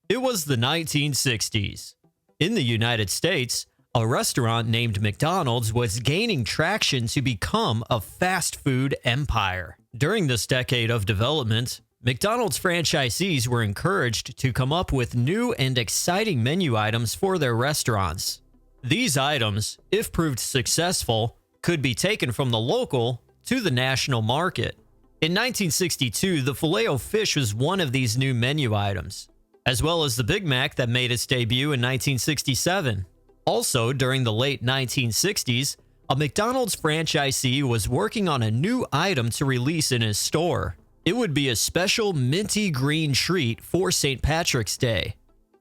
It was the 1960s. In the United States, a restaurant named McDonald's was gaining traction to become a fast food empire. During this decade of development, McDonald's franchisees were encouraged to come up with new and exciting menu items for their restaurants. These items, if proved successful, could be taken from the local to the national market. In 1962, the Filet-O-Fish was one of these new menu items, as well as the Big Mac that made its debut in 1967. Also, during the late 1960s, a McDonald's franchisee was working on a new item to release in his store. It would be a special minty green treat for St. Patrick's Day.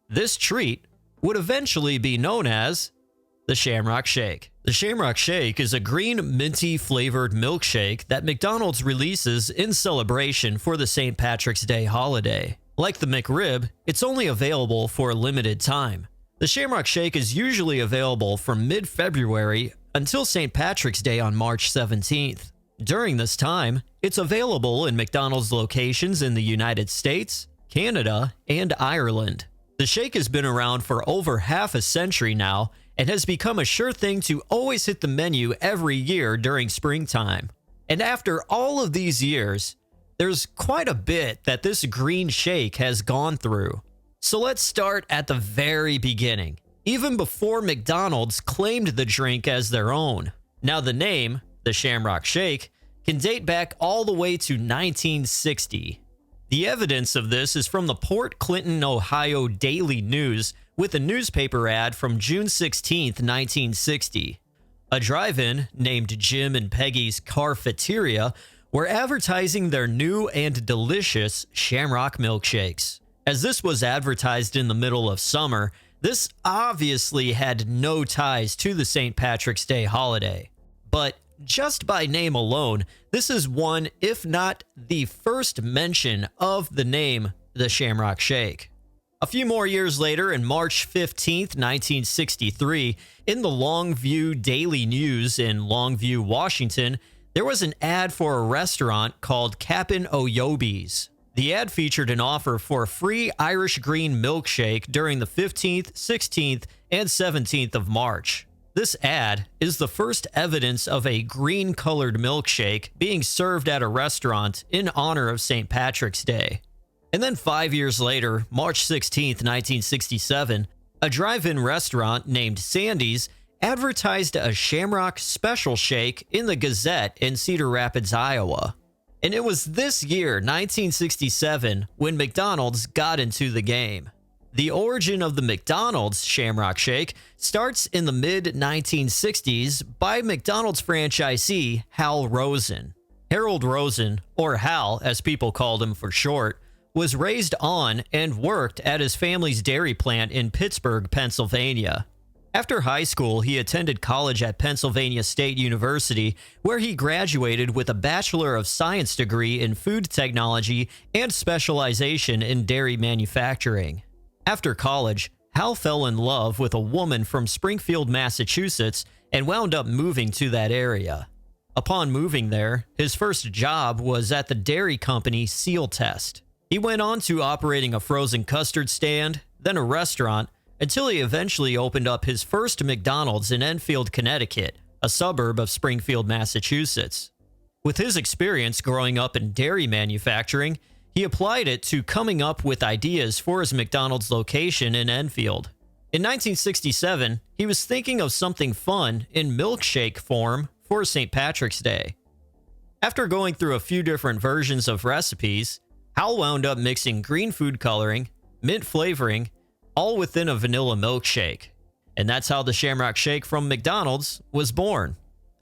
This treat would eventually be known as the Shamrock Shake. The Shamrock Shake is a green minty flavored milkshake that McDonald's releases in celebration for the St. Patrick's Day holiday. Like the McRib, it's only available for a limited time. The Shamrock Shake is usually available from mid-February until St. Patrick's Day on March 17th. During this time, it's available in McDonald's locations in the United States, Canada, and Ireland. The shake has been around for over half a century now and has become a sure thing to always hit the menu every year during springtime. And after all of these years, there's quite a bit that this green shake has gone through. So let's start at the very beginning, even before McDonald's claimed the drink as their own. Now the name, the Shamrock Shake, can date back all the way to 1960. The evidence of this is from the Port Clinton, Ohio Daily News with a newspaper ad from June 16, 1960. A drive-in named Jim and Peggy's Carfeteria were advertising their new and delicious Shamrock milkshakes. As this was advertised in the middle of summer, this obviously had no ties to the St. Patrick's Day holiday. But just by name alone, this is one, if not the first mention of the name the Shamrock Shake. A few more years later, in March 15, 1963, in the Longview Daily News in Longview, Washington, there was an ad for a restaurant called Cap'n Oyobi's. The ad featured an offer for a free Irish green milkshake during the 15th, 16th, and 17th of March. This ad is the first evidence of a green-colored milkshake being served at a restaurant in honor of St. Patrick's Day. And then 5 years later, March 16, 1967, a drive-in restaurant named Sandy's advertised a Shamrock Special Shake in the Gazette in Cedar Rapids, Iowa. And it was this year, 1967, when McDonald's got into the game. The origin of the McDonald's Shamrock Shake starts in the mid-1960s by McDonald's franchisee Hal Rosen. Harold Rosen, or Hal as people called him for short, was raised on and worked at his family's dairy plant in Pittsburgh, Pennsylvania. After high school, he attended college at Pennsylvania State University, where he graduated with a Bachelor of Science degree in food technology and specialization in dairy manufacturing. After college, Hal fell in love with a woman from Springfield, Massachusetts, and wound up moving to that area. Upon moving there, his first job was at the dairy company Seal Test. He went on to operating a frozen custard stand, then a restaurant, until he eventually opened up his first McDonald's in Enfield, Connecticut, a suburb of Springfield, Massachusetts. With his experience growing up in dairy manufacturing, he applied it to coming up with ideas for his McDonald's location in Enfield. In 1967, he was thinking of something fun in milkshake form for St. Patrick's Day. After going through a few different versions of recipes, Hal wound up mixing green food coloring, mint flavoring, all within a vanilla milkshake. And that's how the Shamrock Shake from McDonald's was born.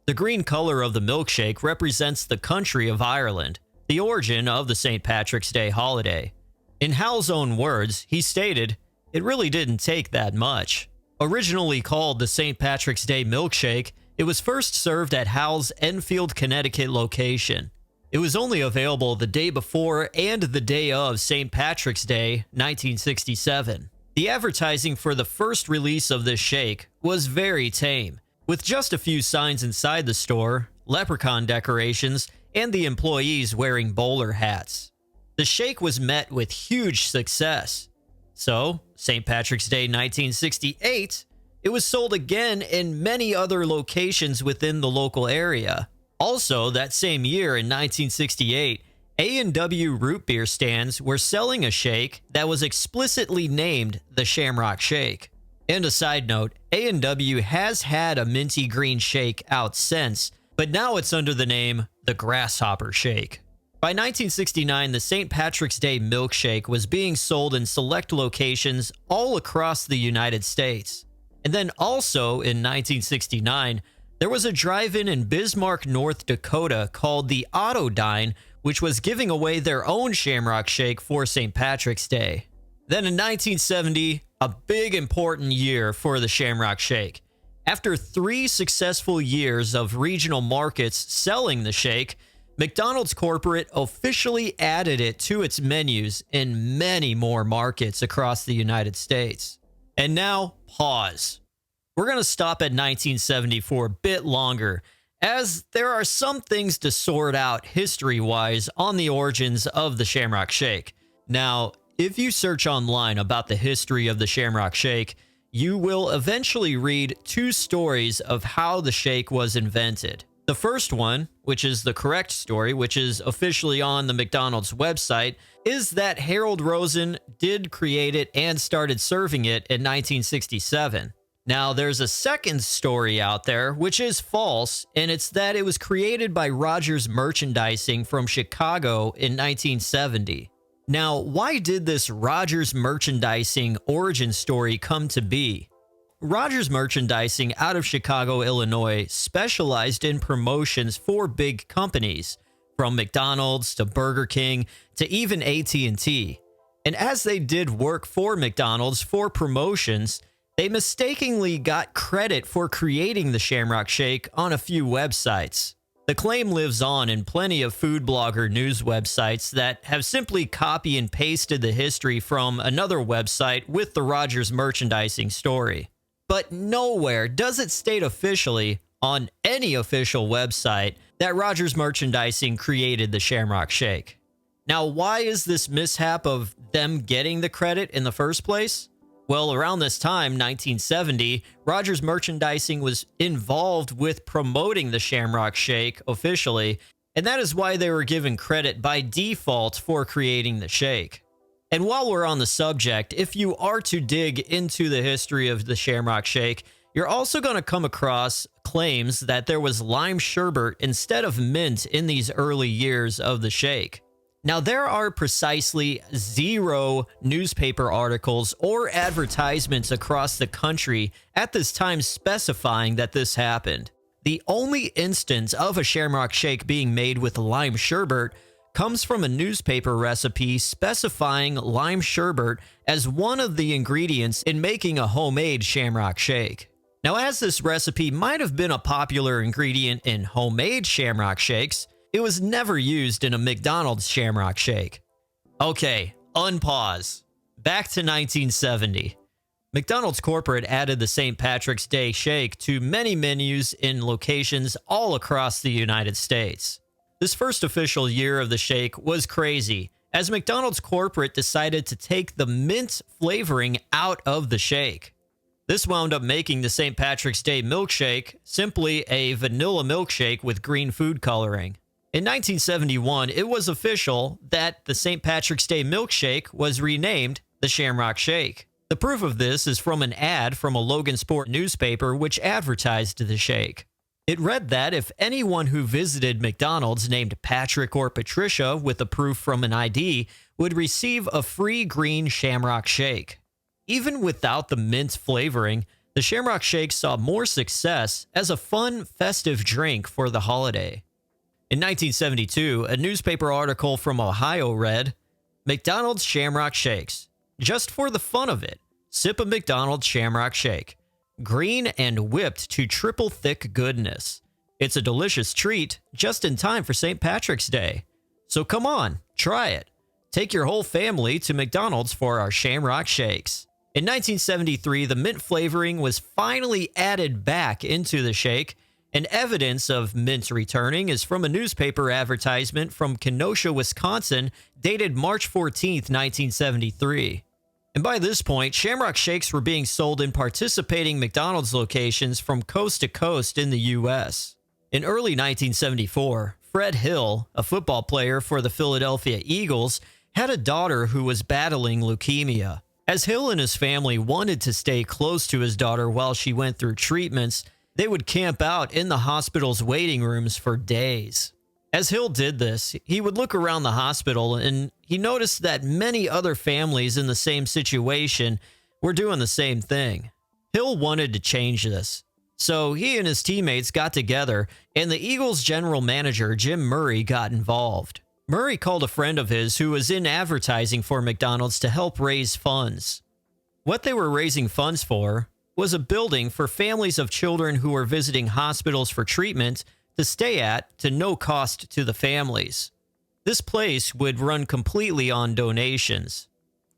The green color of the milkshake represents the country of Ireland, the origin of the St. Patrick's Day holiday. In Hal's own words, he stated, "It really didn't take that much." Originally called the St. Patrick's Day milkshake, it was first served at Hal's Enfield, Connecticut location. It was only available the day before and the day of St. Patrick's Day, 1967. The advertising for the first release of this shake was very tame, with just a few signs inside the store, leprechaun decorations, and the employees wearing bowler hats. The shake was met with huge success. So, St. Patrick's Day 1968, it was sold again in many other locations within the local area. Also, that same year in 1968, A&W root beer stands were selling a shake that was explicitly named the Shamrock Shake. And a side note, A&W has had a minty green shake out since, but now it's under the name the Grasshopper Shake. By 1969, the St. Patrick's Day milkshake was being sold in select locations all across the United States. And then also in 1969, there was a drive-in in Bismarck, North Dakota called the Autodine, which was giving away their own Shamrock Shake for St. Patrick's Day. Then in 1970, a big important year for the Shamrock Shake. After 3 successful years of regional markets selling the shake, McDonald's corporate officially added it to its menus in many more markets across the United States. And now, pause. We're going to stop at 1970 for a bit longer, as there are some things to sort out history-wise on the origins of the Shamrock Shake. Now, if you search online about the history of the Shamrock Shake, you will eventually read 2 stories of how the shake was invented. The first one, which is the correct story, which is officially on the McDonald's website, is that Harold Rosen did create it and started serving it in 1967. Now, there's a second story out there, which is false, and it's that it was created by Rogers Merchandising from Chicago in 1970. Now, why did this Rogers Merchandising origin story come to be? Rogers Merchandising out of Chicago, Illinois, specialized in promotions for big companies, from McDonald's to Burger King to even AT&T. And as they did work for McDonald's for promotions, they mistakenly got credit for creating the Shamrock Shake on a few websites. The claim lives on in plenty of food blogger news websites that have simply copy and pasted the history from another website with the Rogers Merchandising story. But nowhere does it state officially on any official website that Rogers Merchandising created the Shamrock Shake. Now, why is this mishap of them getting the credit in the first place? Well, around this time, 1970, Rogers Merchandising was involved with promoting the Shamrock Shake officially, and that is why they were given credit by default for creating the shake. And while we're on the subject, if you are to dig into the history of the Shamrock Shake, you're also going to come across claims that there was lime sherbet instead of mint in these early years of the shake. Now, there are precisely 0 newspaper articles or advertisements across the country at this time specifying that this happened. The only instance of a Shamrock Shake being made with lime sherbet comes from a newspaper recipe specifying lime sherbet as one of the ingredients in making a homemade Shamrock Shake. Now, as this recipe might have been a popular ingredient in homemade Shamrock Shakes, it was never used in a McDonald's Shamrock Shake. Okay, unpause. Back to 1970. McDonald's corporate added the St. Patrick's Day Shake to many menus in locations all across the United States. This first official year of the shake was crazy, as McDonald's corporate decided to take the mint flavoring out of the shake. This wound up making the St. Patrick's Day milkshake simply a vanilla milkshake with green food coloring. In 1971, it was official that the St. Patrick's Day milkshake was renamed the Shamrock Shake. The proof of this is from an ad from a Logansport newspaper which advertised the shake. It read that if anyone who visited McDonald's named Patrick or Patricia with a proof from an ID would receive a free green Shamrock Shake. Even without the mint flavoring, the Shamrock Shake saw more success as a fun, festive drink for the holiday. In 1972, a newspaper article from Ohio read, "McDonald's Shamrock Shakes. Just for the fun of it, sip a McDonald's Shamrock Shake. Green and whipped to triple thick goodness. It's a delicious treat just in time for St. Patrick's Day. So come on, try it. Take your whole family to McDonald's for our Shamrock Shakes." In 1973, the mint flavoring was finally added back into the shake, and evidence of mint returning is from a newspaper advertisement from Kenosha, Wisconsin, dated March 14, 1973. And by this point, Shamrock Shakes were being sold in participating McDonald's locations from coast to coast in the U.S. In early 1974, Fred Hill, a football player for the Philadelphia Eagles, had a daughter who was battling leukemia. As Hill and his family wanted to stay close to his daughter while she went through treatments, they would camp out in the hospital's waiting rooms for days. As Hill did this, he would look around the hospital and he noticed that many other families in the same situation were doing the same thing. Hill wanted to change this, so he and his teammates got together and the Eagles general manager, Jim Murray, got involved. Murray called a friend of his who was in advertising for McDonald's to help raise funds. What they were raising funds for was a building for families of children who were visiting hospitals for treatment to stay at to no cost to the families. This place would run completely on donations.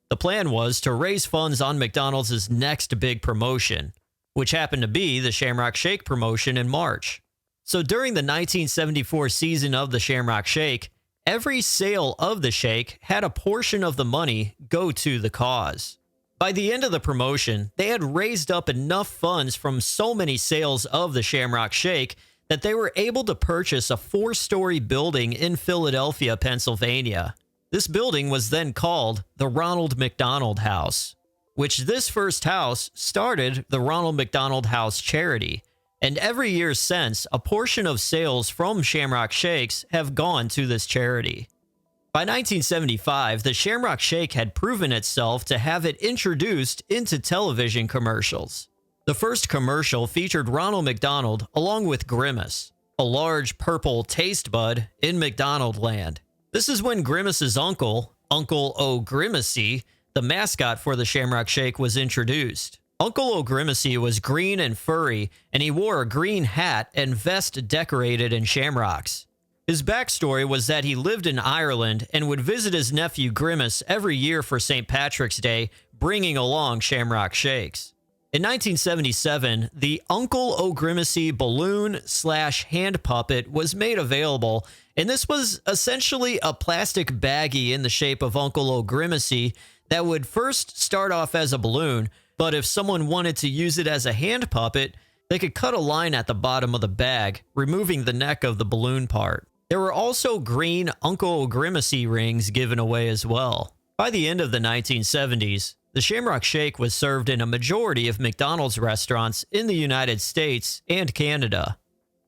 The plan was to raise funds on McDonald's next big promotion, which happened to be the Shamrock Shake promotion in March. So during the 1974 season of the Shamrock Shake, every sale of the shake had a portion of the money go to the cause. By the end of the promotion, they had raised up enough funds from so many sales of the Shamrock Shake that they were able to purchase a 4-story building in Philadelphia, Pennsylvania. This building was then called the Ronald McDonald House, which this first house started the Ronald McDonald House charity. And every year since, a portion of sales from Shamrock Shakes have gone to this charity. By 1975, the Shamrock Shake had proven itself to have it introduced into television commercials. The first commercial featured Ronald McDonald along with Grimace, a large purple taste bud in McDonald land. This is when Grimace's uncle, Uncle O'Grimacy, the mascot for the Shamrock Shake, was introduced. Uncle O'Grimacy was green and furry, and he wore a green hat and vest decorated in shamrocks. His backstory was that he lived in Ireland and would visit his nephew Grimace every year for St. Patrick's Day, bringing along Shamrock Shakes. In 1977, the Uncle O'Grimacy balloon/hand puppet was made available, and this was essentially a plastic baggie in the shape of Uncle O'Grimacy that would first start off as a balloon, but if someone wanted to use it as a hand puppet, they could cut a line at the bottom of the bag, removing the neck of the balloon part. There were also green Uncle O'Grimacy rings given away as well. By the end of the 1970s, the Shamrock Shake was served in a majority of McDonald's restaurants in the United States and Canada.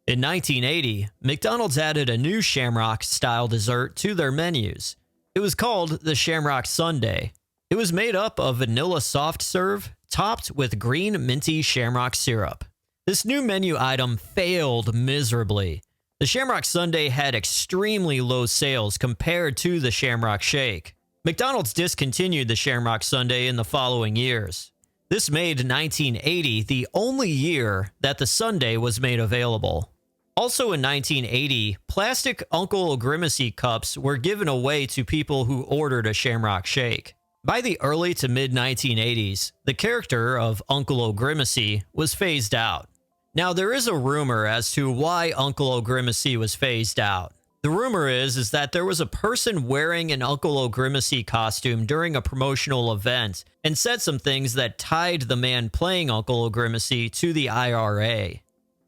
In 1980, McDonald's added a new Shamrock-style dessert to their menus. It was called the Shamrock Sundae. It was made up of vanilla soft serve, topped with green minty shamrock syrup. This new menu item failed miserably. The Shamrock Sundae had extremely low sales compared to the Shamrock Shake. McDonald's discontinued the Shamrock Sundae in the following years. This made 1980 the only year that the sundae was made available. Also in 1980, plastic Uncle O'Grimacy cups were given away to people who ordered a Shamrock Shake. By the early to mid-1980s, the character of Uncle O'Grimacy was phased out. Now, there is a rumor as to why Uncle O'Grimacy was phased out. The rumor is that there was a person wearing an Uncle O'Grimacy costume during a promotional event and said some things that tied the man playing Uncle O'Grimacy to the IRA.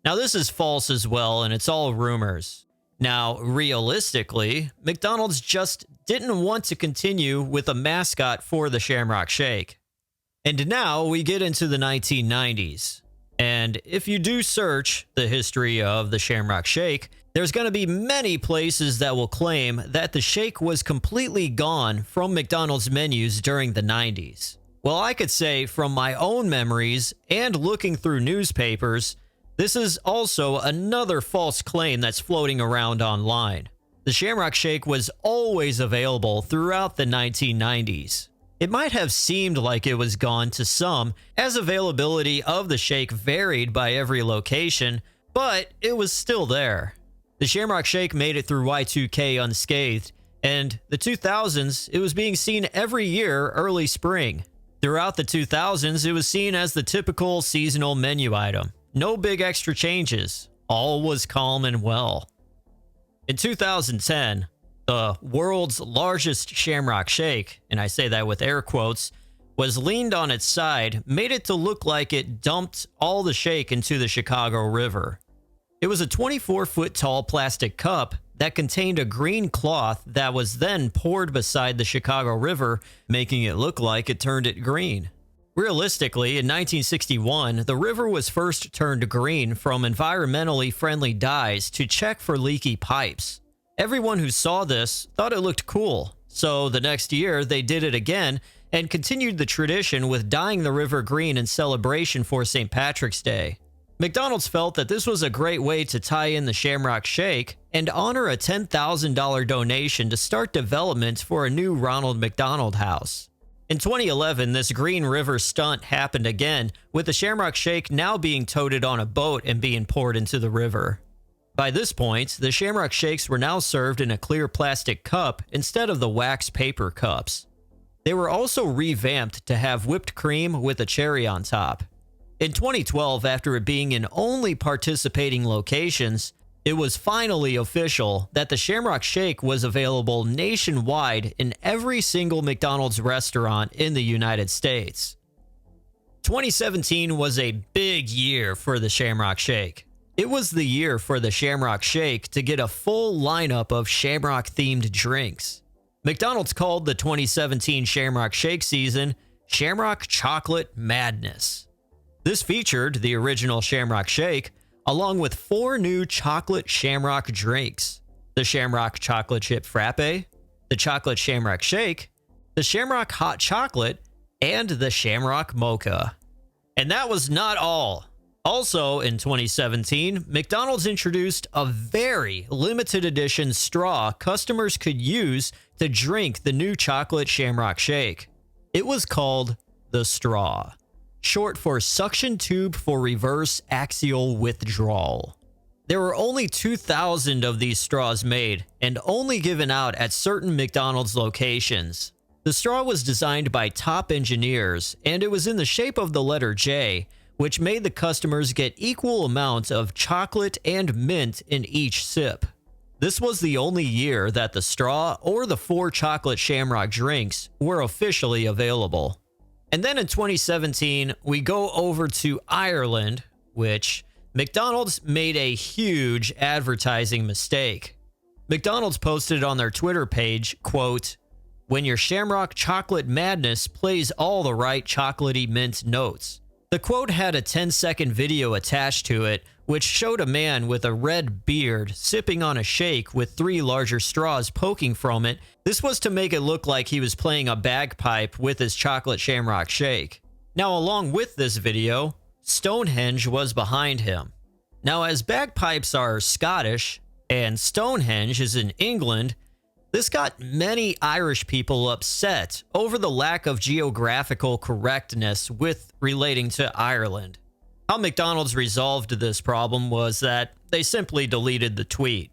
Now, this is false as well, and it's all rumors. Now, realistically, McDonald's just didn't want to continue with a mascot for the Shamrock Shake. And now we get into the 1990s. And if you do search the history of the Shamrock Shake, there's going to be many places that will claim that the shake was completely gone from McDonald's menus during the 90s. Well, I could say from my own memories and looking through newspapers, this is also another false claim that's floating around online. The Shamrock Shake was always available throughout the 1990s. It might have seemed like it was gone to some, as availability of the shake varied by every location, but it was still there. The Shamrock Shake made it through Y2K unscathed, and the 2000s, it was being seen every year early spring. Throughout the 2000s, it was seen as the typical seasonal menu item. No big extra changes. All was calm and well. In 2010, the world's largest Shamrock Shake, and I say that with air quotes, was leaned on its side, made it to look like it dumped all the shake into the Chicago River. It was a 24-foot tall plastic cup that contained a green cloth that was then poured beside the Chicago River, making it look like it turned it green. Realistically, in 1961, the river was first turned green from environmentally friendly dyes to check for leaky pipes. Everyone who saw this thought it looked cool, so the next year they did it again and continued the tradition with dyeing the river green in celebration for St. Patrick's Day. McDonald's felt that this was a great way to tie in the Shamrock Shake and honor a $10,000 donation to start development for a new Ronald McDonald House. In 2011, this Green River stunt happened again, with the Shamrock Shake now being toted on a boat and being poured into the river. By this point, the Shamrock Shakes were now served in a clear plastic cup instead of the wax paper cups. They were also revamped to have whipped cream with a cherry on top. In 2012, after it being in only participating locations, it was finally official that the Shamrock Shake was available nationwide in every single McDonald's restaurant in the United States. 2017 was a big year for the Shamrock Shake. It was the year for the Shamrock Shake to get a full lineup of Shamrock-themed drinks. McDonald's called the 2017 Shamrock Shake season Shamrock Chocolate Madness. This featured the original Shamrock Shake, along with 4 new chocolate Shamrock drinks: the Shamrock Chocolate Chip Frappe, the Chocolate Shamrock Shake, the Shamrock Hot Chocolate, and the Shamrock Mocha. And that was not all. Also in 2017, McDonald's introduced a very limited edition straw customers could use to drink the new chocolate Shamrock Shake. It was called the Straw, short for suction tube for reverse axial withdrawal. There were only 2,000 of these straws made and only given out at certain McDonald's locations. The straw was designed by top engineers, and it was in the shape of the letter J, which made the customers get equal amounts of chocolate and mint in each sip. This was the only year that the straw or the 4 chocolate Shamrock drinks were officially available. And then in 2017, we go over to Ireland, which McDonald's made a huge advertising mistake. McDonald's posted on their Twitter page, quote, "When your Shamrock Chocolate Madness plays all the right chocolatey mint notes." The quote had a 10-second video attached to it, which showed a man with a red beard sipping on a shake with 3 larger straws poking from it. This was to make it look like he was playing a bagpipe with his chocolate Shamrock Shake. Now, along with this video, Stonehenge was behind him. Now, as bagpipes are Scottish and Stonehenge is in England, this got many Irish people upset over the lack of geographical correctness with relating to Ireland. How McDonald's resolved this problem was that they simply deleted the tweet.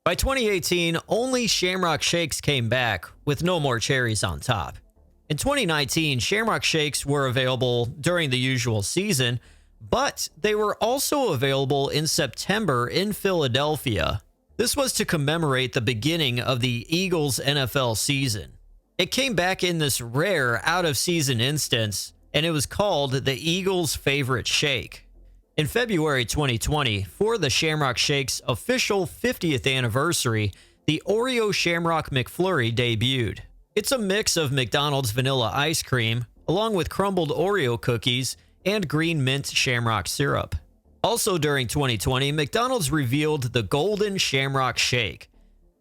By 2018, only Shamrock Shakes came back with no more cherries on top. In 2019, Shamrock Shakes were available during the usual season, but they were also available in September in Philadelphia. This was to commemorate the beginning of the Eagles' NFL season. It came back in this rare out-of-season instance, and it was called the Eagles' Favorite Shake. In February 2020, for the Shamrock Shake's official 50th anniversary, the Oreo Shamrock McFlurry debuted. It's a mix of McDonald's vanilla ice cream, along with crumbled Oreo cookies and green mint Shamrock syrup. Also during 2020, McDonald's revealed the Golden Shamrock Shake.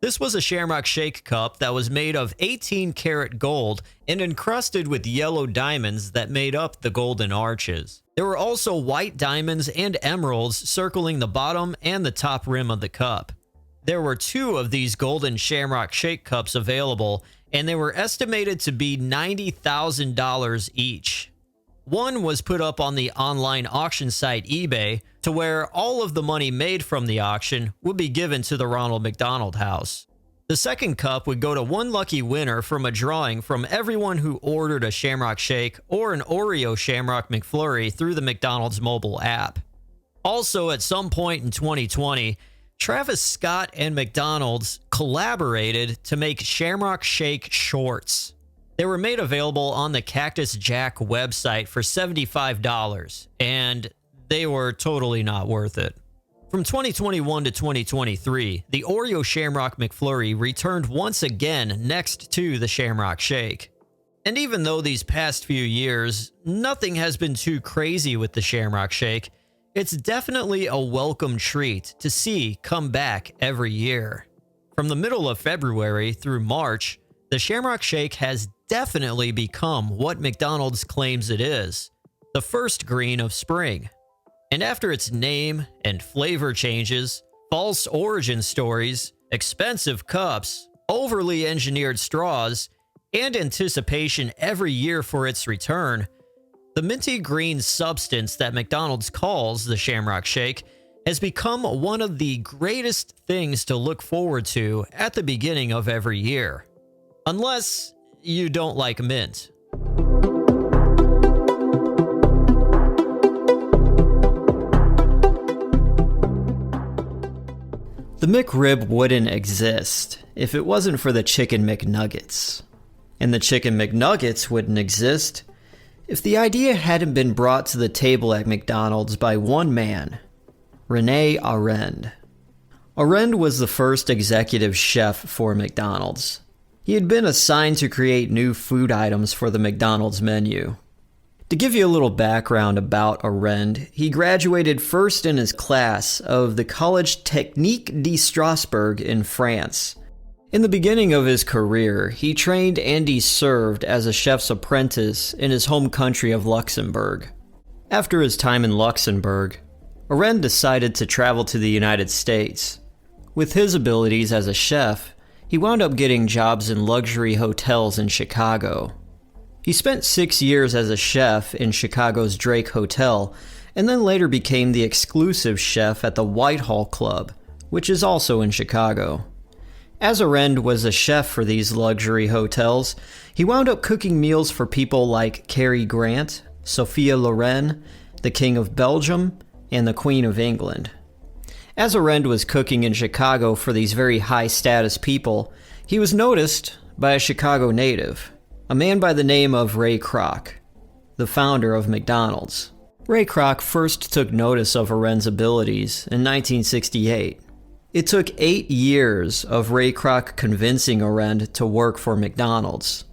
This was a Shamrock Shake cup that was made of 18-karat gold and encrusted with yellow diamonds that made up the golden arches. There were also white diamonds and emeralds circling the bottom and the top rim of the cup. There were 2 of these Golden Shamrock Shake cups available, and they were estimated to be $90,000 each. One was put up on the online auction site eBay, to where all of the money made from the auction would be given to the Ronald McDonald House. The second cup would go to one lucky winner from a drawing from everyone who ordered a Shamrock Shake or an Oreo Shamrock McFlurry through the McDonald's mobile app. Also, at some point in 2020, Travis Scott and McDonald's collaborated to make Shamrock Shake shorts. They were made available on the Cactus Jack website for $75, and they were totally not worth it. From 2021 to 2023, the Oreo Shamrock McFlurry returned once again next to the Shamrock Shake. And even though these past few years, nothing has been too crazy with the Shamrock Shake, it's definitely a welcome treat to see come back every year. From the middle of February through March, the Shamrock Shake has definitely become what McDonald's claims it is, the first green of spring. And after its name and flavor changes, false origin stories, expensive cups, overly engineered straws, and anticipation every year for its return, the minty green substance that McDonald's calls the Shamrock Shake has become one of the greatest things to look forward to at the beginning of every year. Unless you don't like mint. The McRib wouldn't exist if it wasn't for the Chicken McNuggets. And the Chicken McNuggets wouldn't exist if the idea hadn't been brought to the table at McDonald's by one man, Rene Arend. Arend was the first executive chef for McDonald's. He had been assigned to create new food items for the McDonald's menu. To give you a little background about Arend, he graduated first in his class of the College Technique de Strasbourg in France. In the beginning of his career, he trained and he served as a chef's apprentice in his home country of Luxembourg. After his time in Luxembourg, Arend decided to travel to the United States. With his abilities as a chef, he wound up getting jobs in luxury hotels in Chicago. He spent 6 years as a chef in Chicago's Drake Hotel, and then later became the exclusive chef at the Whitehall Club, which is also in Chicago. As Arend was a chef for these luxury hotels, he wound up cooking meals for people like Cary Grant, Sophia Loren, the King of Belgium, and the Queen of England. As Arend was cooking in Chicago for these very high-status people, he was noticed by a Chicago native, a man by the name of Ray Kroc, the founder of McDonald's. Ray Kroc first took notice of Arend's abilities in 1968. It took 8 years of Ray Kroc convincing Arend to work for McDonald's.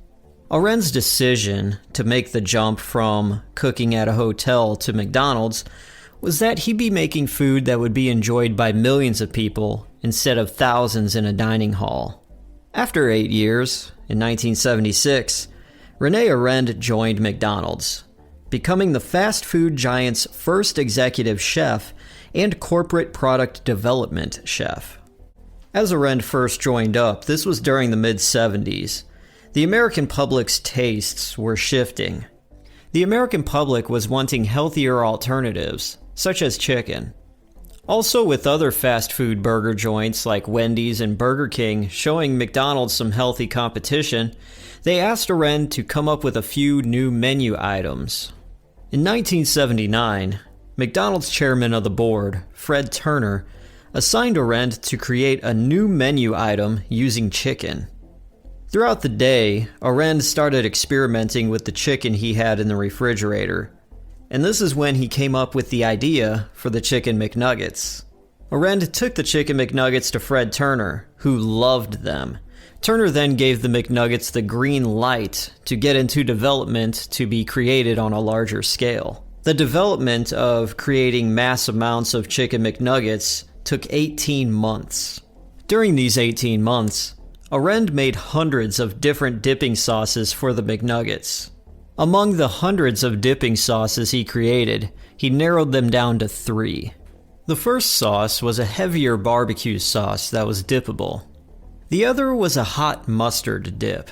Arend's decision to make the jump from cooking at a hotel to McDonald's was that he'd be making food that would be enjoyed by millions of people instead of thousands in a dining hall. After 8 years, in 1976, Rene Arend joined McDonald's, becoming the fast food giant's first executive chef and corporate product development chef. As Arend first joined up, this was during the mid-70s. The American public's tastes were shifting. The American public was wanting healthier alternatives, such as chicken. Also, with other fast food burger joints like Wendy's and Burger King showing McDonald's some healthy competition, they asked Arend to come up with a few new menu items. In 1979, McDonald's chairman of the board, Fred Turner, assigned Arend to create a new menu item using chicken. Throughout the day, Arend started experimenting with the chicken he had in the refrigerator. And this is when he came up with the idea for the Chicken McNuggets. Arend took the Chicken McNuggets to Fred Turner, who loved them. Turner then gave the McNuggets the green light to get into development to be created on a larger scale. The development of creating mass amounts of Chicken McNuggets took 18 months. During these 18 months, Arend made hundreds of different dipping sauces for the McNuggets. Among the hundreds of dipping sauces he created, he narrowed them down to 3. The first sauce was a heavier barbecue sauce that was dippable. The other was a hot mustard dip.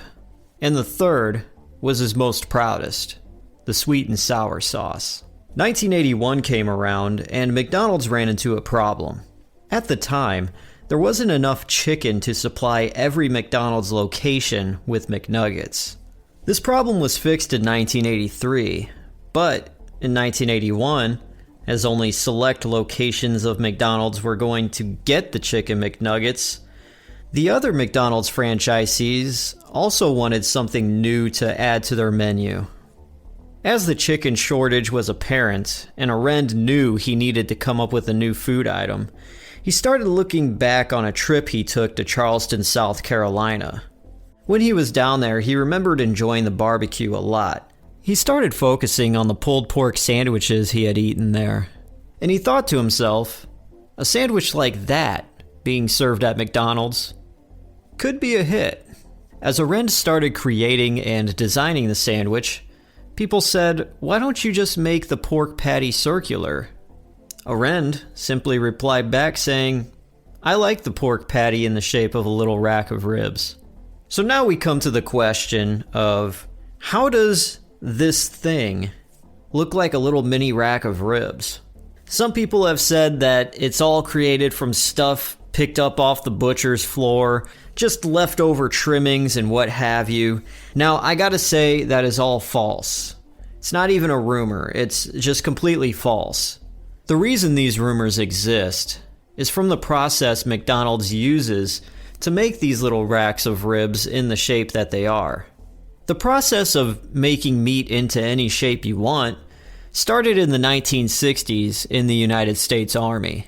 And the third was his most proudest, the sweet and sour sauce. 1981 came around and McDonald's ran into a problem. At the time, there wasn't enough chicken to supply every McDonald's location with McNuggets. This problem was fixed in 1983, but in 1981, as only select locations of McDonald's were going to get the Chicken McNuggets, The other McDonald's franchisees also wanted something new to add to their menu. As the chicken shortage was apparent, and Arend knew he needed to come up with a new food item, he started looking back on a trip he took to Charleston, South Carolina. When he was down there, he remembered enjoying the barbecue a lot. He started focusing on the pulled pork sandwiches he had eaten there. And he thought to himself, a sandwich like that being served at McDonald's could be a hit. As Arend started creating and designing the sandwich, people said, why don't you just make the pork patty circular? Arend simply replied back saying, I like the pork patty in the shape of a little rack of ribs. So now we come to the question of, how does this thing look like a little mini rack of ribs? Some people have said that it's all created from stuff picked up off the butcher's floor, just leftover trimmings and what have you. Now, I gotta say that is all false. It's not even a rumor, it's just completely false. The reason these rumors exist is from the process McDonald's uses to make these little racks of ribs in the shape that they are. The process of making meat into any shape you want started in the 1960s in the United States Army.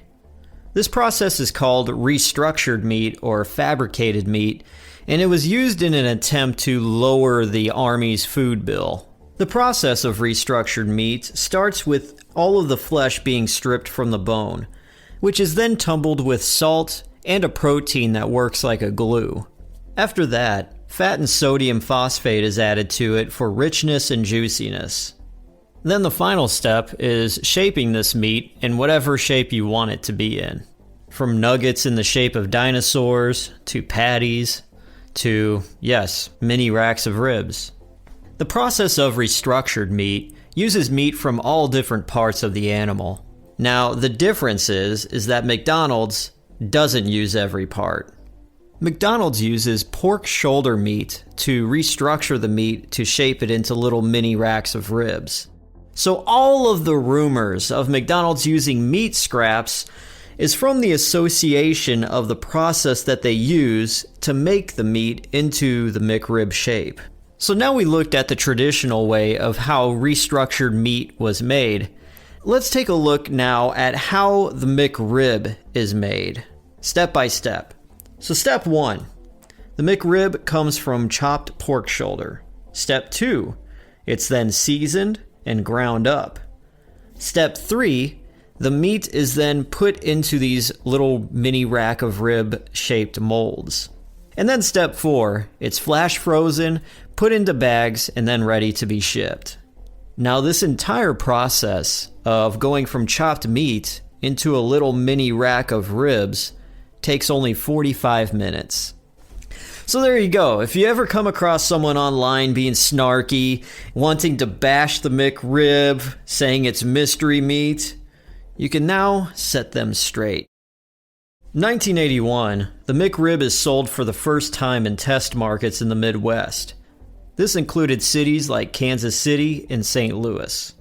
This process is called restructured meat or fabricated meat, and it was used in an attempt to lower the Army's food bill. The process of restructured meat starts with all of the flesh being stripped from the bone, which is then tumbled with salt and a protein that works like a glue. After that, fat and sodium phosphate is added to it for richness and juiciness. Then the final step is shaping this meat in whatever shape you want it to be in. From nuggets in the shape of dinosaurs, to patties, to, yes, mini racks of ribs. The process of restructured meat uses meat from all different parts of the animal. Now, the difference is that McDonald's doesn't use every part. McDonald's uses pork shoulder meat to restructure the meat to shape it into little mini racks of ribs. So all of the rumors of McDonald's using meat scraps is from the association of the process that they use to make the meat into the McRib shape. So now we looked at the traditional way of how restructured meat was made. Let's take a look now at how the McRib is made, step by step. So step 1, the McRib comes from chopped pork shoulder. Step 2, it's then seasoned and ground up. Step 3, the meat is then put into these little mini rack of rib shaped molds. And then step 4, it's flash frozen, put into bags, and then ready to be shipped. Now this entire process of going from chopped meat into a little mini rack of ribs takes only 45 minutes. So there you go. If you ever come across someone online being snarky, wanting to bash the McRib, saying it's mystery meat, you can now set them straight. 1981, the McRib is sold for the first time in test markets in the Midwest. This included cities like Kansas City and St. Louis.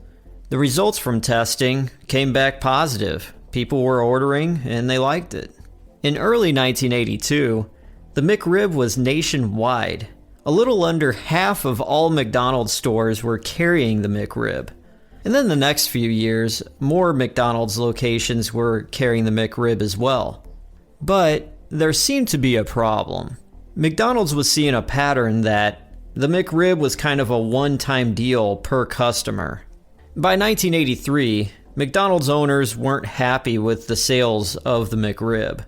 The results from testing came back positive. People were ordering and they liked it. In early 1982, the McRib was nationwide. A little under half of all McDonald's stores were carrying the McRib. And then the next few years, more McDonald's locations were carrying the McRib as well. But there seemed to be a problem. McDonald's was seeing a pattern that the McRib was kind of a one-time deal per customer. By 1983, McDonald's owners weren't happy with the sales of the McRib.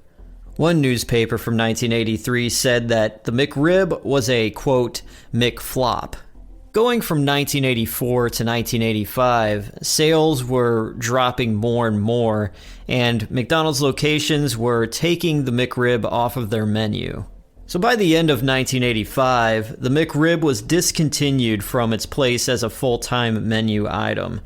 One newspaper from 1983 said that the McRib was a, quote, McFlop. Going from 1984 to 1985, sales were dropping more and more, and McDonald's locations were taking the McRib off of their menu. So by the end of 1985, the McRib was discontinued from its place as a full-time menu item.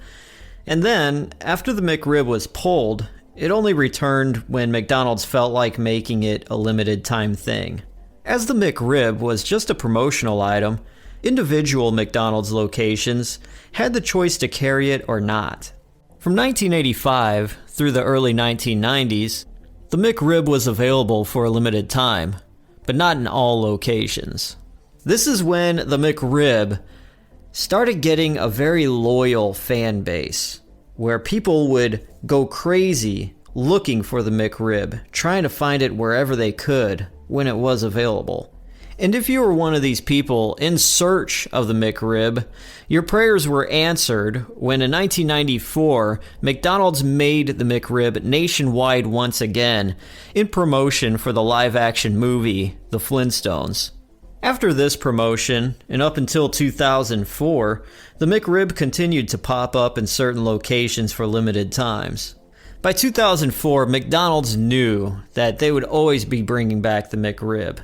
And then, after the McRib was pulled, it only returned when McDonald's felt like making it a limited time thing. As the McRib was just a promotional item, individual McDonald's locations had the choice to carry it or not. From 1985 through the early 1990s, the McRib was available for a limited time, but not in all locations. This is when the McRib started getting a very loyal fan base, where people would go crazy looking for the McRib, trying to find it wherever they could when it was available. And if you were one of these people in search of the McRib, your prayers were answered when in 1994, McDonald's made the McRib nationwide once again in promotion for the live-action movie, The Flintstones. After this promotion, and up until 2004, the McRib continued to pop up in certain locations for limited times. By 2004, McDonald's knew that they would always be bringing back the McRib,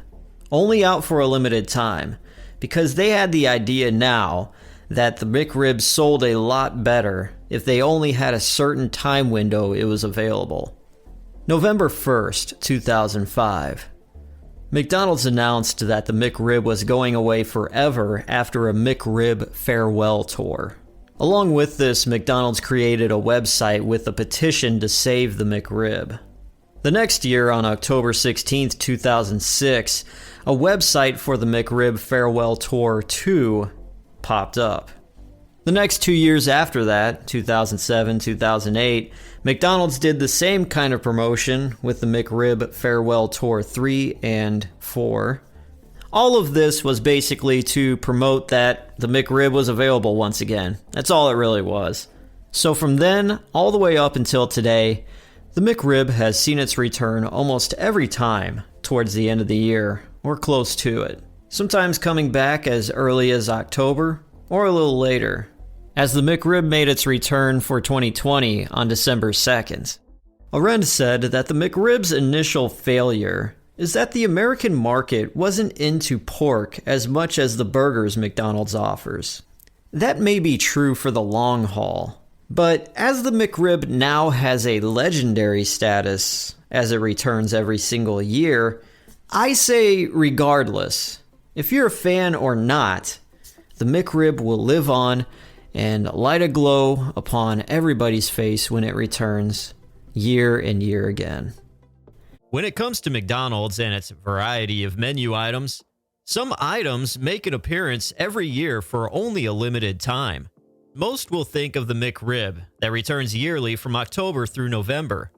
only out for a limited time, because they had the idea now that the McRib sold a lot better if they only had a certain time window it was available. November 1st, 2005. McDonald's announced that the McRib was going away forever after a McRib farewell tour. Along with this, McDonald's created a website with a petition to save the McRib. The next year, on October 16, 2006, a website for the McRib Farewell Tour 2 popped up. The next 2 years after that, 2007, 2008, McDonald's did the same kind of promotion with the McRib Farewell Tour 3 and 4. All of this was basically to promote that the McRib was available once again. That's all it really was. So from then, all the way up until today, the McRib has seen its return almost every time towards the end of the year, or close to it. Sometimes coming back as early as October, or a little later, as the McRib made its return for 2020 on December 2nd. Arend said that the McRib's initial failure is that the American market wasn't into pork as much as the burgers McDonald's offers. That may be true for the long haul, but as the McRib now has a legendary status as it returns every single year, I say regardless, if you're a fan or not, the McRib will live on and light a glow upon everybody's face when it returns year and year again. When it comes to McDonald's and its variety of menu items, some items make an appearance every year for only a limited time. Most will think of the McRib that returns yearly from October through November.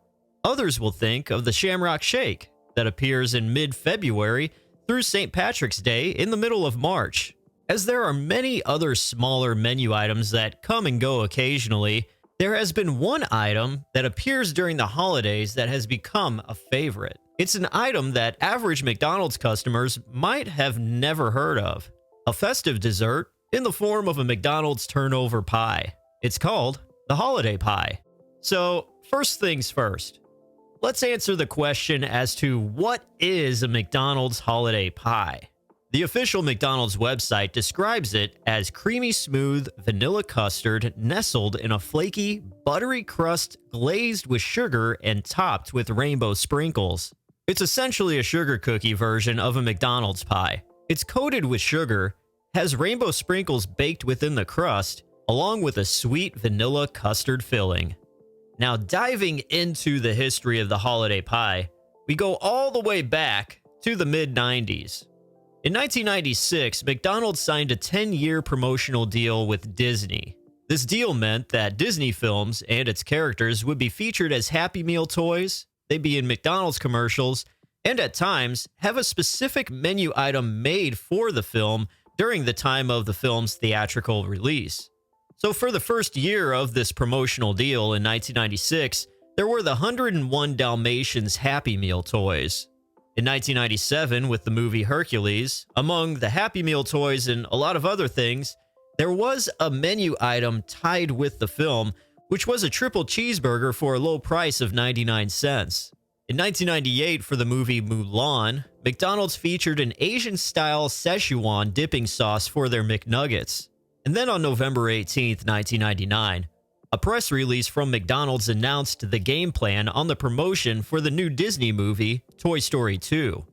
Others will think of the Shamrock Shake that appears in mid-February through St. Patrick's Day in the middle of March. As there are many other smaller menu items that come and go occasionally, there has been one item that appears during the holidays that has become a favorite. It's an item that average McDonald's customers might have never heard of. A festive dessert in the form of a McDonald's turnover pie. It's called the holiday pie. So, first things first. Let's answer the question as to what is a McDonald's holiday pie. The official McDonald's website describes it as creamy smooth vanilla custard nestled in a flaky, buttery crust glazed with sugar and topped with rainbow sprinkles. It's essentially a sugar cookie version of a McDonald's pie. It's coated with sugar, has rainbow sprinkles baked within the crust, along with a sweet vanilla custard filling. Now, diving into the history of the holiday pie, we go all the way back to the mid-90s. In 1996, McDonald's signed a 10-year promotional deal with Disney. This deal meant that Disney films and its characters would be featured as Happy Meal toys, they'd be in McDonald's commercials, and at times have a specific menu item made for the film during the time of the film's theatrical release. So for the first year of this promotional deal in 1996, there were the 101 Dalmatians Happy Meal toys. In 1997, with the movie Hercules, among the Happy Meal toys and a lot of other things, there was a menu item tied with the film, which was a triple cheeseburger for a low price of 99 cents. In 1998, for the movie Mulan, McDonald's featured an Asian-style Szechuan dipping sauce for their McNuggets. And then on November 18, 1999, a press release from McDonald's announced the game plan on the promotion for the new Disney movie, Toy Story 2.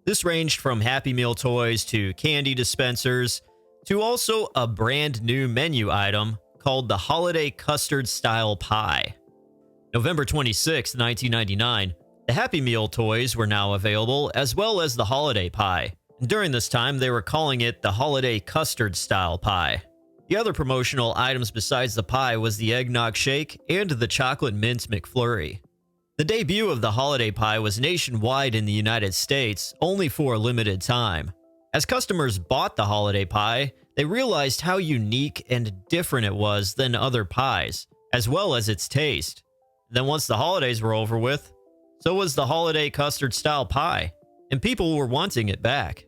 This ranged from Happy Meal toys to candy dispensers, to also a brand new menu item called the Holiday Custard Style Pie. November 26, 1999, The Happy Meal toys were now available, as well as the holiday pie. During this time, they were calling it the holiday custard style pie. The other promotional items besides the pie was the eggnog shake and the chocolate mint McFlurry. The debut of the holiday pie was nationwide in the United States, only for a limited time. As customers bought the holiday pie, they realized how unique and different it was than other pies, as well as its taste. Then once the holidays were over with, so was the holiday custard style pie, and people were wanting it back.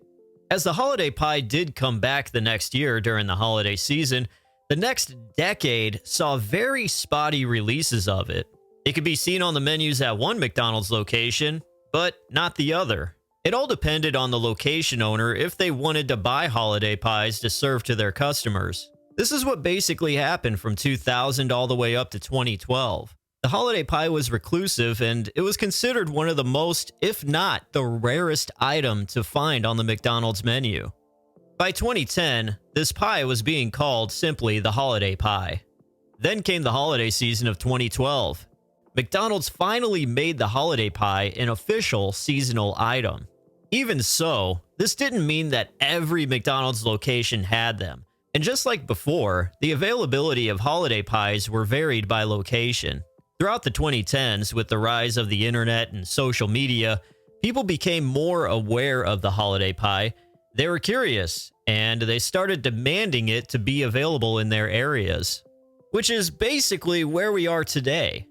As the holiday pie did come back the next year during the holiday season, the next decade saw very spotty releases of it. It could be seen on the menus at one McDonald's location, but not the other. It all depended on the location owner if they wanted to buy holiday pies to serve to their customers. This is what basically happened from 2000 all the way up to 2012. The holiday pie was reclusive, and it was considered one of the most, if not the rarest item to find on the McDonald's menu. By 2010, this pie was being called simply the holiday pie. Then came the holiday season of 2012. McDonald's finally made the holiday pie an official seasonal item. Even so, this didn't mean that every McDonald's location had them. And just like before, the availability of holiday pies were varied by location. Throughout the 2010s, with the rise of the internet and social media, people became more aware of the holiday pie. They were curious, and they started demanding it to be available in their areas, which is basically where we are today.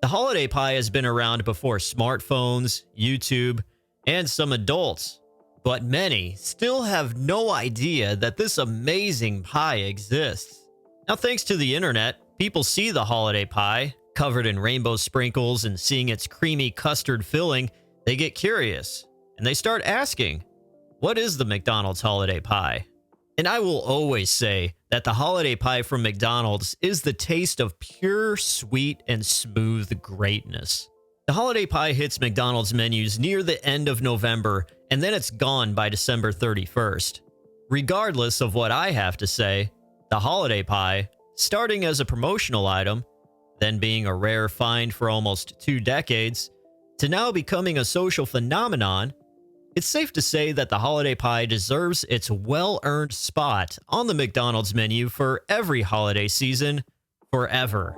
The holiday pie has been around before smartphones, YouTube, and some adults, but many still have no idea that this amazing pie exists. Now, thanks to the internet, people see the holiday pie, covered in rainbow sprinkles, and seeing its creamy custard filling, they get curious, and they start asking, what is the McDonald's holiday pie? And I will always say that the holiday pie from McDonald's is the taste of pure, sweet, and smooth greatness. The holiday pie hits McDonald's menus near the end of November, and then it's gone by December 31st. Regardless of what I have to say, the holiday pie, starting as a promotional item, then being a rare find for almost 2 decades, to now becoming a social phenomenon, it's safe to say that the holiday pie deserves its well-earned spot on the McDonald's menu for every holiday season forever.